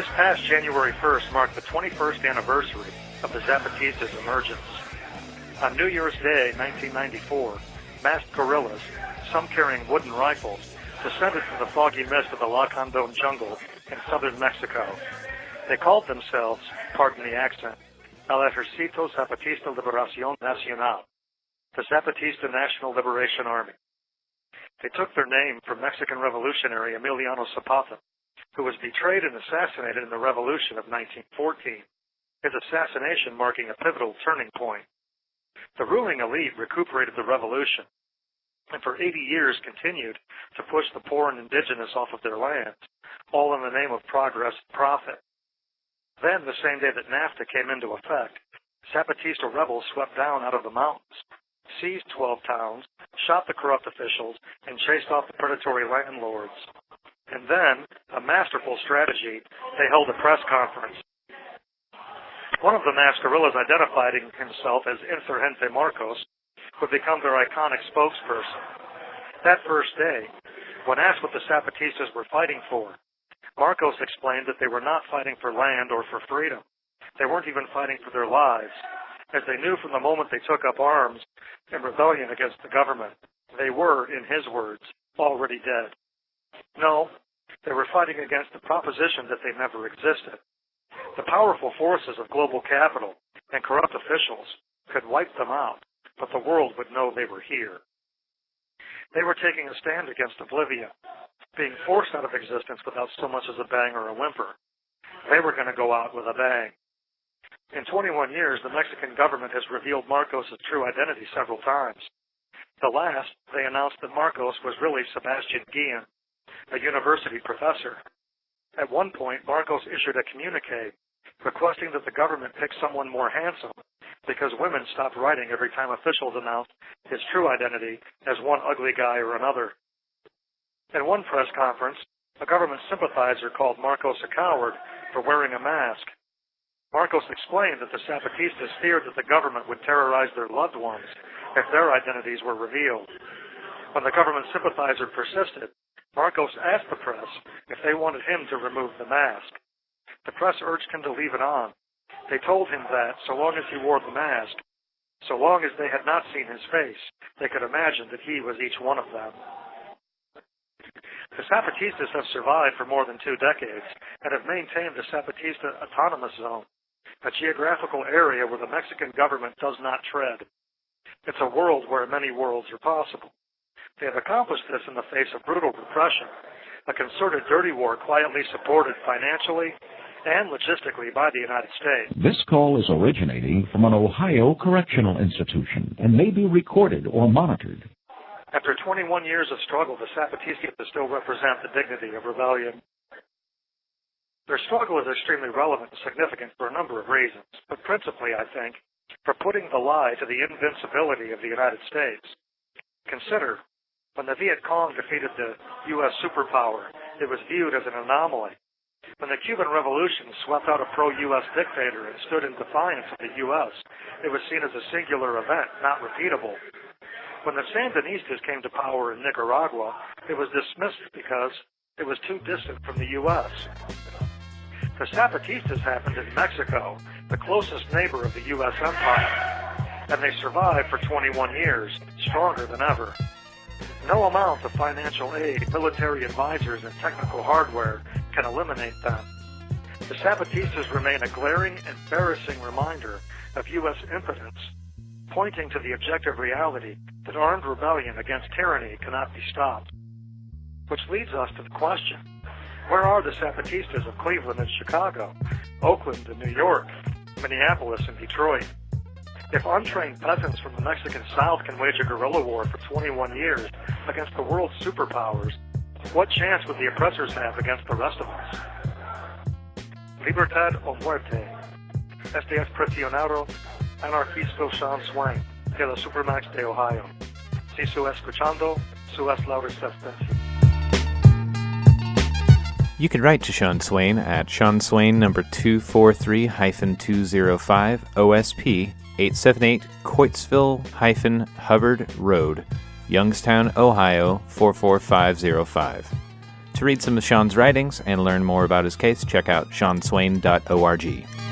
This past January 1st marked the 21st anniversary of the Zapatistas' emergence. On New Year's Day, 1994, masked guerrillas, some carrying wooden rifles, descended from the foggy mist of the Lacandon jungle in southern Mexico. They called themselves, pardon the accent, El Ejército Zapatista Liberación Nacional, the Zapatista National Liberation Army. They took their name from Mexican revolutionary Emiliano Zapata, who was betrayed and assassinated in the Revolution of 1914, his assassination marking a pivotal turning point. The ruling elite recuperated the revolution, and for 80 years continued to push the poor and indigenous off of their lands, all in the name of progress and profit. Then, the same day that NAFTA came into effect, Zapatista rebels swept down out of the mountains, seized 12 towns, shot the corrupt officials, and chased off the predatory landlords. And then, a masterful strategy, they held a press conference. One of the masked guerrillas, identifying himself as Insurgente Marcos, would become their iconic spokesperson. That first day, when asked what the Zapatistas were fighting for, Marcos explained that they were not fighting for land or for freedom. They weren't even fighting for their lives, as they knew from the moment they took up arms in rebellion against the government. They were, in his words, already dead. No, they were fighting against the proposition that they never existed. The powerful forces of global capital and corrupt officials could wipe them out, but the world would know they were here. They were taking a stand against oblivion, being forced out of existence without so much as a bang or a whimper. They were going to go out with a bang. In 21 years, the Mexican government has revealed Marcos' true identity several times. The last, they announced that Marcos was really Sebastian Guillen, a university professor. At one point, Marcos issued a communique requesting that the government pick someone more handsome because women stopped writing every time officials announced his true identity as one ugly guy or another. In one press conference, a government sympathizer called Marcos a coward for wearing a mask. Marcos explained that the Zapatistas feared that the government would terrorize their loved ones if their identities were revealed. When the government sympathizer persisted, Marcos asked the press if they wanted him to remove the mask. The press urged him to leave it on. They told him that, so long as he wore the mask, so long as they had not seen his face, they could imagine that he was each one of them. The Zapatistas have survived for more than 2 decades and have maintained the Zapatista Autonomous Zone, a geographical area where the Mexican government does not tread. It's a world where many worlds are possible. They have accomplished this in the face of brutal repression, a concerted dirty war quietly supported financially and logistically by the United States. This call is originating from an Ohio correctional institution and may be recorded or monitored. After 21 years of struggle, the Zapatistas still represent the dignity of rebellion. Their struggle is extremely relevant and significant for a number of reasons, but principally, I think, for putting the lie to the invincibility of the United States. Consider, when the Viet Cong defeated the U.S. superpower, it was viewed as an anomaly. When the Cuban Revolution swept out a pro-U.S. dictator and stood in defiance of the U.S., it was seen as a singular event, not repeatable. When the Sandinistas came to power in Nicaragua, it was dismissed because it was too distant from the U.S. The Zapatistas happened in Mexico, the closest neighbor of the U.S. empire, and they survived for 21 years, stronger than ever. No amount of financial aid, military advisors, and technical hardware can eliminate them. The Zapatistas remain a glaring, embarrassing reminder of U.S. impotence, pointing to the objective reality that armed rebellion against tyranny cannot be stopped. Which leads us to the question, where are the Zapatistas of Cleveland and Chicago, Oakland and New York, Minneapolis and Detroit? If untrained peasants from the Mexican South can wage a guerrilla war for 21 years against the world's superpowers, what chance would the oppressors have against the rest of us? Libertad o muerte. Este es prisionero Anarchisto Swain, de la Supermax de Ohio. Si su escuchando, su es la resistencia. You can write to Sean Swain at Sean Swain number 243-205 OSP 878 Coitsville-Hubbard Rd, Youngstown, Ohio 44505. To read some of Sean's writings and learn more about his case, check out seanswain.org.